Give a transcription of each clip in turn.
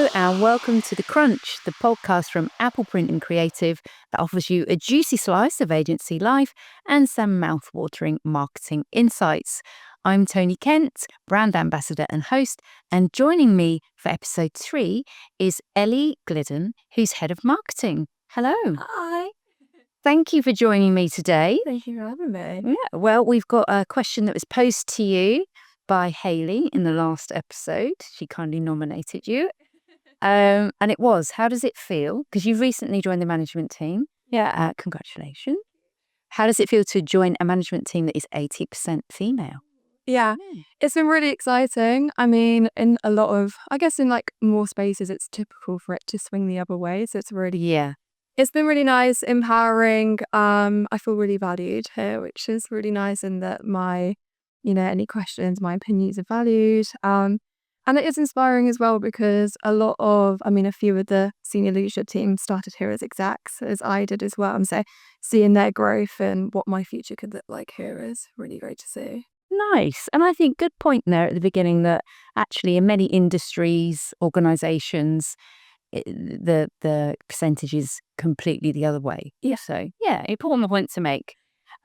Hello and welcome to The Crunch, the podcast from Apple Print and Creative that offers you a juicy slice of agency life and some mouth-watering marketing insights. I'm Toni Kent, brand ambassador and host, and joining me for episode 3 is Ellie Gliddon, who's head of marketing. Hello. Hi. Thank you for joining me today. Thank you for having me. Yeah, well, we've got a question that was posed to you by Hayley in the last episode. She kindly nominated you. And it was, how does it feel? Because you've recently joined the management team. Yeah. Congratulations. How does it feel to join a management team that is 80% female? Yeah. It's been really exciting. I mean, in a lot of, I guess in like more spaces, it's typical for it to swing the other way. So it's been really nice, empowering. I feel really valued here, which is really nice, and that my, any questions, my opinions are valued. And it is inspiring as well because a few of the senior leadership team started here as execs, as I did as well. And so seeing their growth and what my future could look like here is really great to see. Nice. And I think good point there at the beginning that actually in many industries, organisations, the percentage is completely the other way. Yeah. So, yeah, important point to make.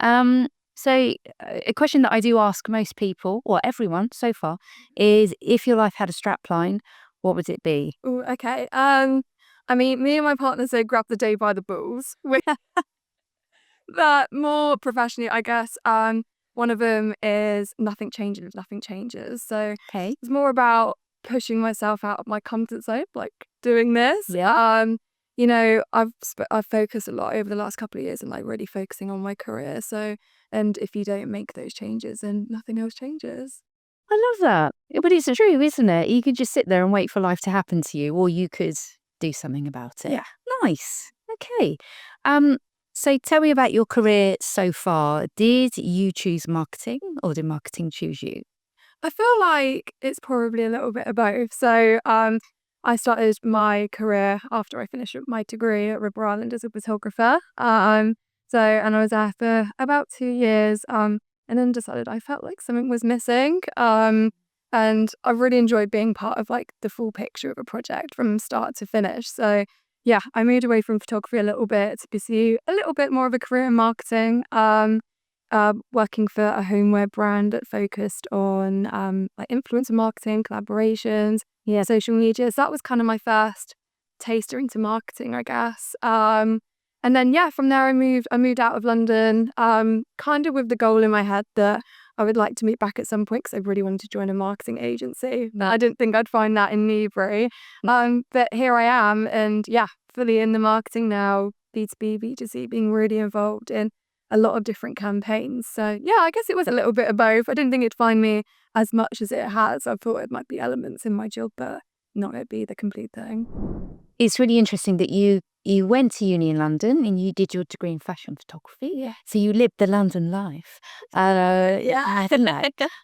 A question that I do ask most people, or everyone so far, is if your life had a strapline, what would it be? Ooh, okay. Me and my partner say grab the day by the balls. But more professionally, I guess, one of them is nothing changes, nothing changes. So Okay. it's more about pushing myself out of my comfort zone, like doing this. Yeah. I've focused a lot over the last couple of years and like really focusing on my career. So, and if you don't make those changes, then nothing else changes. I love that. But it's true, isn't it? You could just sit there and wait for life to happen to you, or you could do something about it. Yeah. Nice. Okay. So tell me about your career so far. Did you choose marketing, or did marketing choose you? I feel like it's probably a little bit of both. So, I started my career after I finished my degree at River Island as a photographer. And I was there for about 2 years. And then decided I felt like something was missing. And I really enjoyed being part of like the full picture of a project from start to finish. So, yeah, I moved away from photography a little bit to pursue a little bit more of a career in marketing. Working for a homeware brand that focused on like influencer marketing, collaborations, social media. So that was kind of my first taster into marketing, I guess. And then from there I moved out of London, kind of with the goal in my head that I would like to meet back at some point because I really wanted to join a marketing agency. I didn't think I'd find that in Newbury. But here I am, and fully in the marketing now, B2B, B2C, being really involved in a lot of different campaigns. So I guess it was a little bit of both. I didn't think it'd find me as much as it has. I thought it might be elements in my job, but not it'd be the complete thing. It's really interesting that you went to uni in London and you did your degree in fashion photography. Yeah. So you lived the London life. I don't know.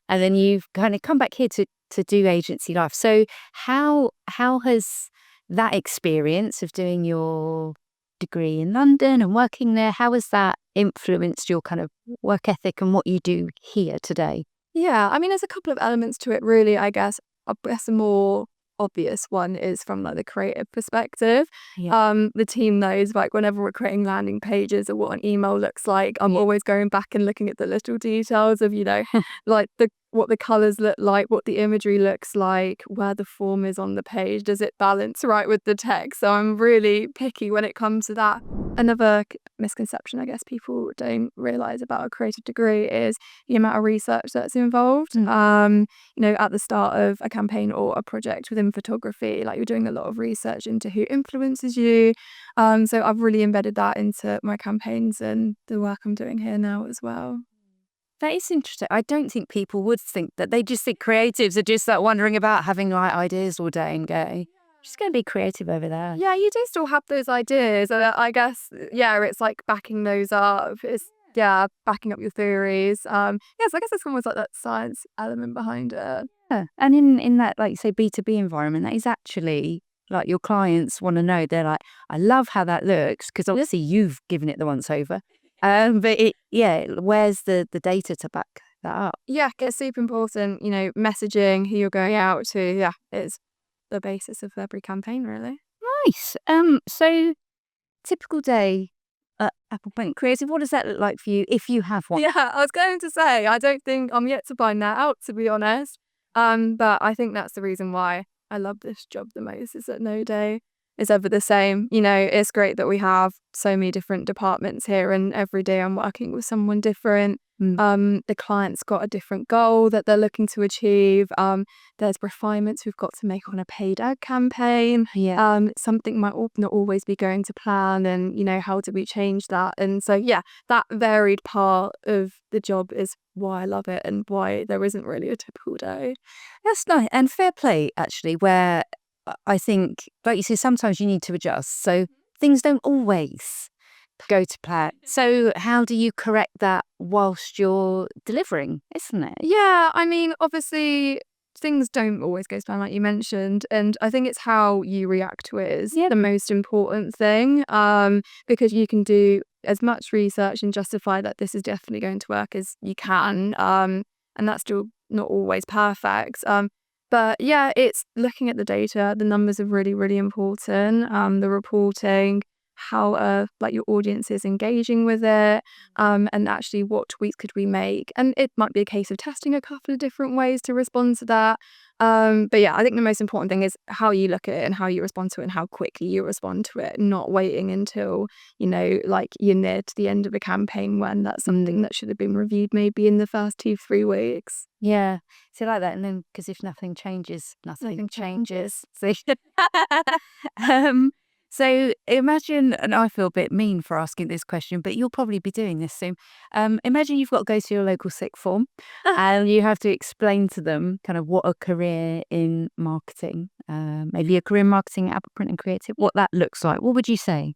And then you've kind of come back here to do agency life. So how has that experience of doing your degree in London and working there, how has that influenced your kind of work ethic and what you do here today? Yeah, I mean, there's a couple of elements to it, really, I guess. I guess a more obvious one is from like the creative perspective. The team knows, like, whenever we're creating landing pages or what an email looks like, I'm always going back and looking at the little details of, like what the colours look like, what the imagery looks like, where the form is on the page, does it balance right with the text? So I'm really picky when it comes to that. Another misconception I guess people don't realise about a creative degree is the amount of research that's involved. At the start of a campaign or a project within photography, like, you're doing a lot of research into who influences you. So I've really embedded that into my campaigns and the work I'm doing here now as well. That is interesting. I don't think people would think that. They just think creatives are just like wondering about having like ideas all day and go, just going to be creative over there. Yeah, you do still have those ideas. I guess, it's like backing those up. It's, backing up your theories. So I guess it's almost like that science element behind it. Yeah. And in that, like, say, B2B environment, that is actually like your clients want to know. They're like, I love how that looks, because obviously you've given it the once over. But where's the data to back that up? Yeah, it's super important, messaging, who you're going out to. Yeah, it's the basis of every campaign, really. Nice. So typical day at Apple Print Creative, what does that look like for you if you have one? Yeah, I was going to say, I don't think I'm yet to find that out, to be honest. But I think that's the reason why I love this job the most, is that no day is ever the same. You know, it's great that we have so many different departments here, and every day I'm working with someone different. The client's got a different goal that they're looking to achieve. There's refinements we've got to make on a paid ad campaign. Something might not always be going to plan, and you know, how do we change that? And so yeah, that varied part of the job is why I love it and why there isn't really a typical day. That's nice and fair play, actually, where I think, like you say, sometimes you need to adjust. So things don't always go to plan. So how do you correct that whilst you're delivering, isn't it? Yeah, I mean, obviously things don't always go to plan, like you mentioned, and I think it's how you react to it is the most important thing. Because you can do as much research and justify that this is definitely going to work as you can. And that's still not always perfect. But yeah, it's looking at the data. The numbers are really, really important. The reporting, how like your audience is engaging with it, and actually what tweaks could we make. And it might be a case of testing a couple of different ways to respond to that. But yeah, I think the most important thing is how you look at it and how you respond to it and how quickly you respond to it, not waiting until, you know, like you're near to the end of a campaign when that's something that should have been reviewed maybe in the first 2-3 weeks. Yeah. So like that, and then because if nothing changes, nothing changes. So, so imagine, and I feel a bit mean for asking this question, but you'll probably be doing this soon. Imagine you've got to go to your local sixth form, and you have to explain to them kind of what a career in marketing, maybe a career in marketing at Apple Print and Creative, what that looks like. What would you say?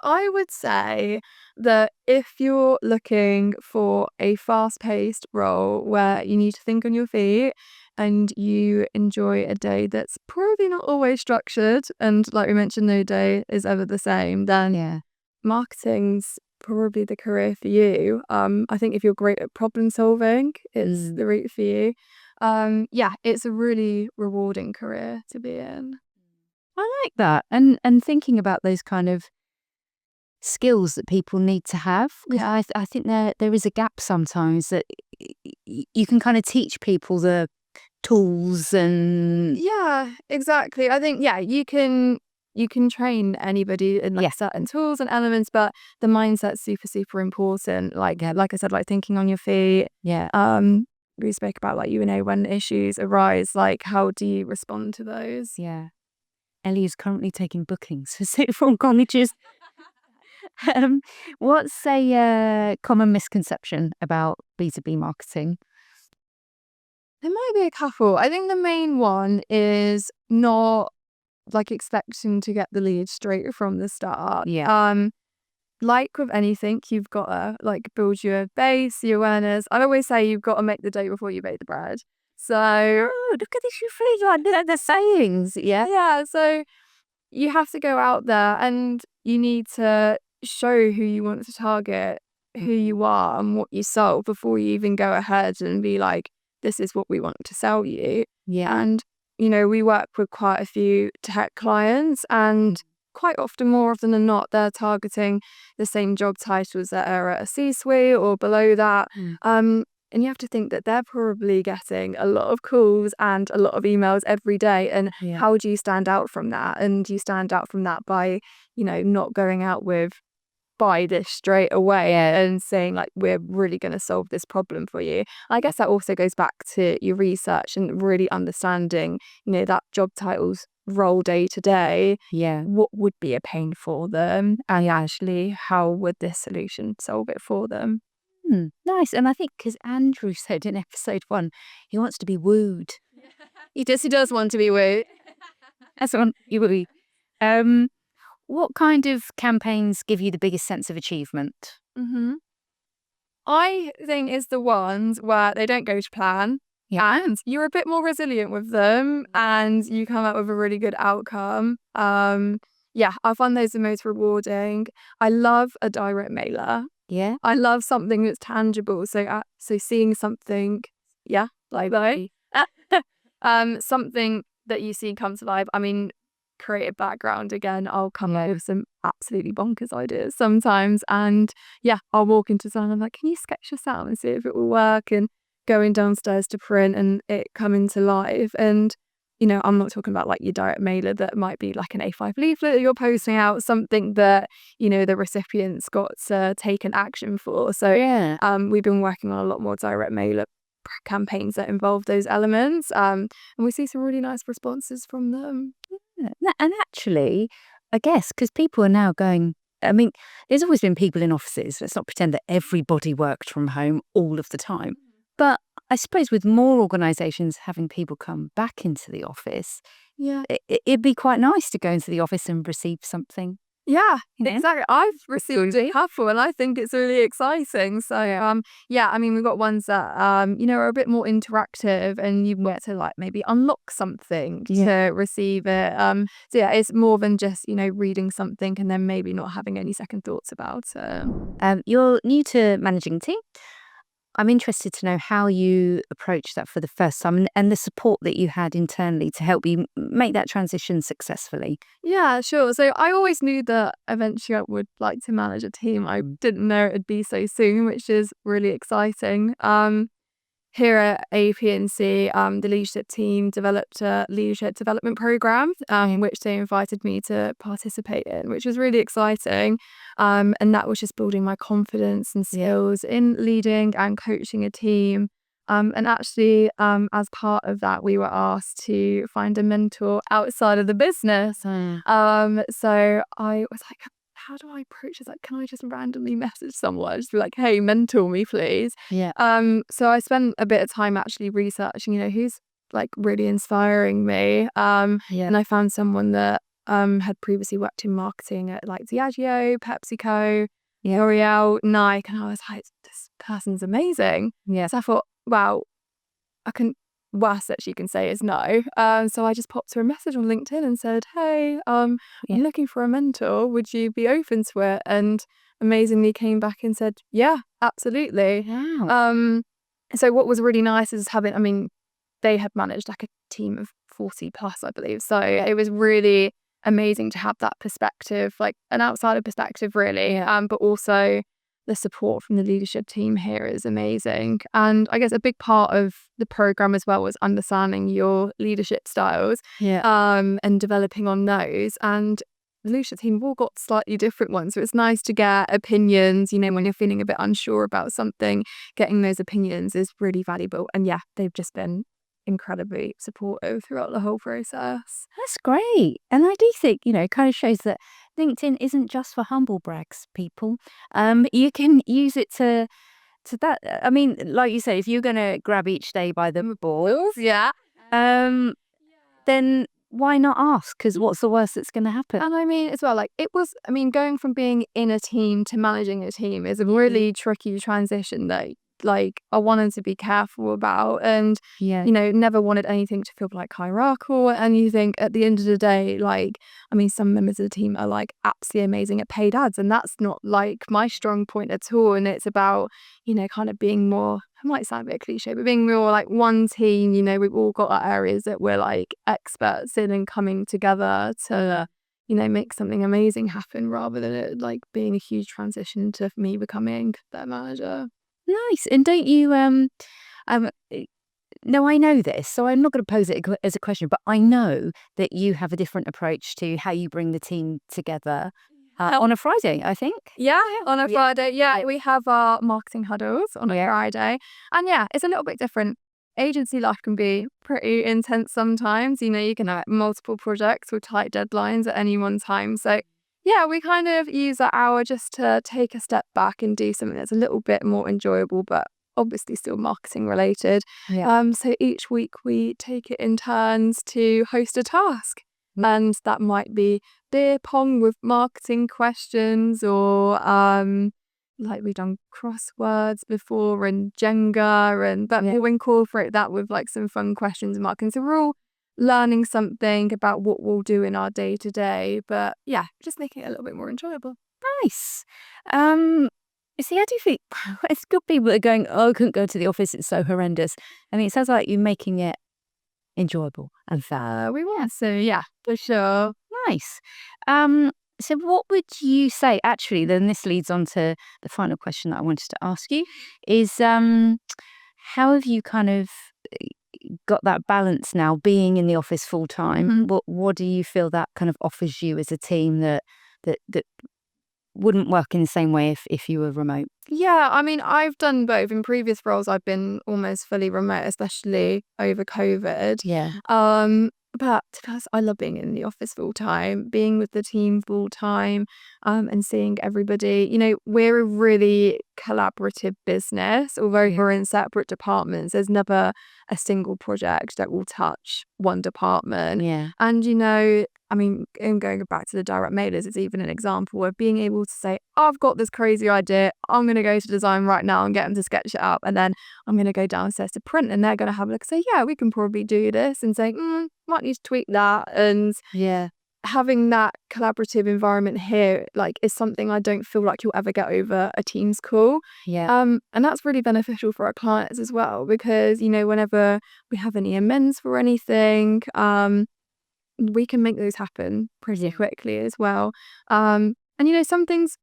I would say that if you're looking for a fast-paced role where you need to think on your feet and you enjoy a day that's probably not always structured, and like we mentioned, no day is ever the same, then marketing's probably the career for you. I think if you're great at problem solving, it's the route for you. Yeah, it's a really rewarding career to be in. I like that, and thinking about those kind of skills that people need to have. I think there is a gap sometimes that you can kind of teach people the tools and Yeah, exactly. I think you can train anybody in like certain tools and elements, but the mindset's super, super important. Like I said, like thinking on your feet. We spoke about like, you know, when issues arise, like how do you respond to those? Ellie is currently taking bookings for sixth form colleges. What's a common misconception about B2B marketing? There might be a couple. I think the main one is not like expecting to get the lead straight from the start. Like with anything, you've got to like build your base, your awareness. I always say you've got to make the dough before you bake the bread. So look at this, you flew like the sayings. yeah, so you have to go out there and you need to show who you want to target, who you are and what you sell before you even go ahead and be like, this is what we want to sell you. And, you know, we work with quite a few tech clients, and quite often, more often than not, they're targeting the same job titles that are at a C-suite or below that. And you have to think that they're probably getting a lot of calls and a lot of emails every day. And how do you stand out from that? And you stand out from that by, you know, not going out with buy this straight away and saying like, we're really going to solve this problem for you. I guess that also goes back to your research and really understanding, you know, that job title's role day to day. What would be a pain for them? And actually, how would this solution solve it for them? Nice. And I think because Andrew said in episode 1, he wants to be wooed. He does want to be wooed. That's what you woo. What kind of campaigns give you the biggest sense of achievement? I think it's the ones where they don't go to plan. And you're a bit more resilient with them and you come up with a really good outcome. I find those the most rewarding. I love a direct mailer. I love something that's tangible. So seeing something, like that. Something that you see come to life. I mean, creative background again, I'll come up with some absolutely bonkers ideas sometimes, and yeah, I'll walk into someone, I'm like, can you sketch this out and see if it will work, and going downstairs to print and it coming to life. And I'm not talking about like your direct mailer that might be like an A5 leaflet that you're posting out, something that the recipient's got to take an action for. So we've been working on a lot more direct mailer campaigns that involve those elements, and we see some really nice responses from them. And actually, I guess because people are now going, I mean, there's always been people in offices. Let's not pretend that everybody worked from home all of the time. But I suppose with more organisations having people come back into the office, it'd be quite nice to go into the office and receive something. Yeah, exactly. I've received a couple, and I think it's really exciting. So, I mean, we've got ones that, are a bit more interactive, and you get to like maybe unlock something to receive it. So yeah, it's more than just reading something and then maybe not having any second thoughts about it. You're new to managing a team. I'm interested to know how you approached that for the first time and the support that you had internally to help you make that transition successfully. Yeah, sure. So I always knew that eventually I would like to manage a team. I didn't know it'd be so soon, which is really exciting. Here at APNC, the leadership team developed a leadership development program, which they invited me to participate in, which was really exciting. And that was just building my confidence and skills in leading and coaching a team. And actually, as part of that, we were asked to find a mentor outside of the business. So I was like, how do I approach this? Like, can I just randomly message someone? Just be like, hey, mentor me, please. Yeah. So I spent a bit of time actually researching, who's like really inspiring me. And I found someone that had previously worked in marketing at like Diageo, PepsiCo, L'Oreal, Nike, and I was like, this person's amazing. Yeah. So I thought, wow, worst that she can say is no. So I just popped her a message on LinkedIn and said, hey, I'm looking for a mentor. Would you be open to it? And amazingly came back and said, yeah, absolutely. Wow. So what was really nice is they had managed like a team of 40 plus, I believe. So it was really amazing to have that perspective, like an outsider perspective, really. But also the support from the leadership team here is amazing. And I guess a big part of the program as well was understanding your leadership styles and developing on those. And the leadership team have all got slightly different ones. So it's nice to get opinions, when you're feeling a bit unsure about something, getting those opinions is really valuable. And yeah, they've just been incredibly supportive throughout the whole process. That's great. And I do think, it kind of shows that LinkedIn isn't just for humble brags, people. You can use it to that. I mean, like you say, if you're going to grab each day by the balls, then why not ask? Because what's the worst that's going to happen? And I mean, as well, like going from being in a team to managing a team is a really tricky transition that like I wanted to be careful about, and never wanted anything to feel like hierarchical. And you think at the end of the day, like some members of the team are like absolutely amazing at paid ads, and that's not like my strong point at all. And it's about kind of being more, it might sound a bit cliche, but being more like one team. We've all got our areas that we're like experts in, and coming together to make something amazing happen, rather than it like being a huge transition to me becoming their manager. Nice. And don't you no, I know this, so I'm not going to pose it as a question, but I know that you have a different approach to how you bring the team together on a Friday, I think. Yeah, on a Friday. Yeah, we have our marketing huddles on a Friday. And yeah, it's a little bit different. Agency life can be pretty intense sometimes. You can have multiple projects with tight deadlines at any one time. So yeah, we kind of use that hour just to take a step back and do something that's a little bit more enjoyable, but obviously still marketing related. So each week we take it in turns to host a task. And that might be beer pong with marketing questions, or like we've done crosswords before and Jenga, but we'll incorporate that with like some fun questions and marketing. So we're all learning something about what we'll do in our day to day, but yeah, just making it a little bit more enjoyable. Nice. You see, I do think it's good people that are going, oh, I couldn't go to the office, it's so horrendous. I mean, it sounds like you're making it enjoyable and fun. We were. So yeah, for sure. Nice. So what would you say, actually, then this leads on to the final question that I wanted to ask you, is how have you kind of got that balance now, being in the office full time? What do you feel that kind of offers you as a team that wouldn't work in the same way if you were remote? Yeah, I mean, I've done both. In previous roles, I've been almost fully remote, especially over COVID. Yeah. But to be honest, I love being in the office full time, being with the team full time, and seeing everybody. You know, we're a really collaborative business. Although we're in separate departments, there's never a single project that will touch one department. Yeah. And, you know, I mean, and going back to the direct mailers, it's even an example of being able to say, I've got this crazy idea. I'm going to go to design right now and get them to sketch it up. And then I'm going to go downstairs to print and they're going to have a look and say, yeah, we can probably do this. And say, might need to tweak that. And Yeah. having that collaborative environment here, like, is something I don't feel like you'll ever get over a Teams call. Yeah. And that's really beneficial for our clients as well, because, you know, whenever we have any amends for anything, we can make those happen pretty quickly as well. And, you know, some things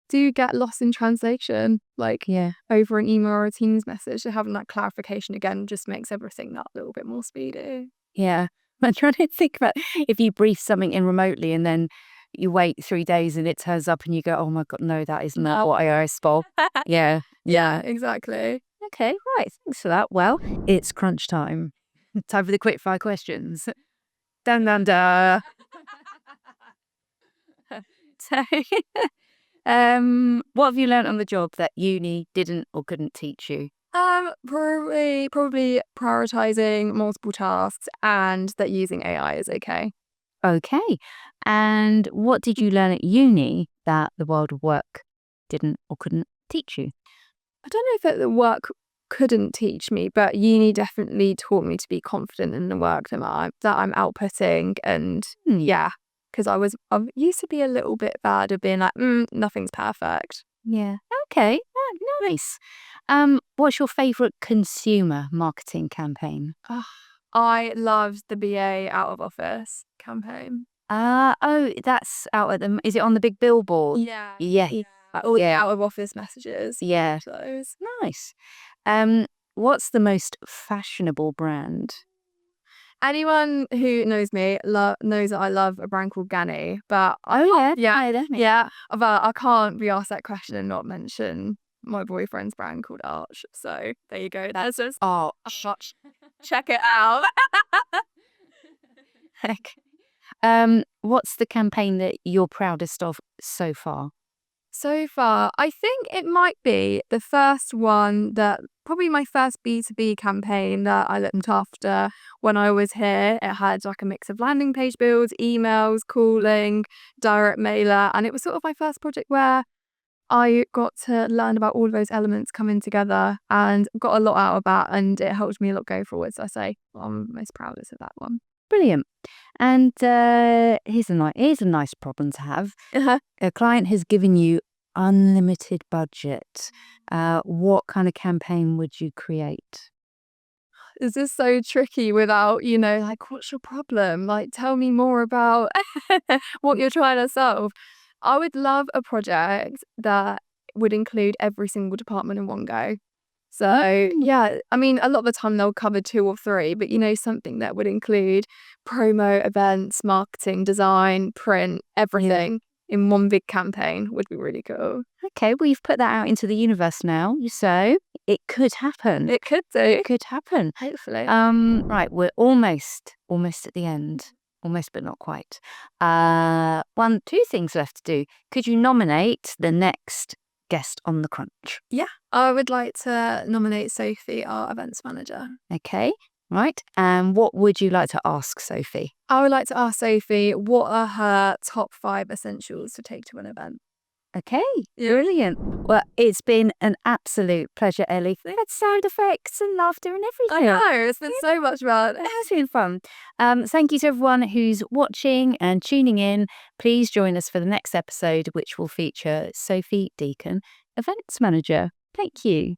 do get lost in translation, like over an email or a Teams message. So having that clarification again just makes everything that little bit more speedy. Yeah. I'm trying to think about if you brief something in remotely and then you wait 3 days and it turns up and you go, oh my God, no, that is not what I asked for. Yeah. Yeah, exactly. Okay, right. Thanks for that. Well, it's crunch time. Time for the quick fire questions. Dun dun dun. So, what have you learned on the job that uni didn't or couldn't teach you? Probably prioritizing multiple tasks and that using AI is okay. Okay. And what did you learn at uni that the world of work didn't or couldn't teach you? I don't know if that the work couldn't teach me, but uni definitely taught me to be confident in the work that I'm outputting. And yeah, because I used to be a little bit bad at being like, nothing's perfect. Yeah. Okay. Nice. What's your favourite consumer marketing campaign? I loved the BA out of office campaign. Oh, that's out at is it on the big billboard? Yeah. Yeah. All the out of office messages. Yeah. Those. Nice. What's the most fashionable brand? Anyone who knows me knows that I love a brand called Ganni, but Yeah. but I can't be asked that question and not mention my boyfriend's brand called Arch. So there you go. That's just Arch. Check it out. What's the campaign that you're proudest of so far? So far, I think it might be the first one probably my first B2B campaign that I looked after when I was here. It had like a mix of landing page builds, emails, calling, direct mailer, and it was sort of my first project where I got to learn about all of those elements coming together and got a lot out of that, and it helped me a lot go forward. So I say I'm most proudest of that one. Brilliant. And here's a nice problem to have. A client has given you unlimited budget. What kind of campaign would you create? Is this so tricky without, you know, like, what's your problem? Like, tell me more about what you're trying to solve. I would love a project that would include every single department in one go. So, yeah, I mean, a lot of the time they'll cover 2 or 3, but, you know, something that would include promo, events, marketing, design, print, everything in one big campaign would be really cool. Okay, well, you've put that out into the universe now, so it could happen. It could do. It could happen. Hopefully. Right, we're almost at the end. Almost, but not quite. 2 things left to do. Could you nominate the next guest on the crunch? Yeah, I would like to nominate Sophie, our events manager. Okay, right. And what would you like to ask Sophie? I would like to ask Sophie what are her top 5 essentials to take to an event. Okay, brilliant. Well, it's been an absolute pleasure, Ellie. We had sound effects and laughter and everything. I know, it's been so much fun. It has been fun. Thank you to everyone who's watching and tuning in. Please join us for the next episode, which will feature Sophie Deacon, Events Manager. Thank you.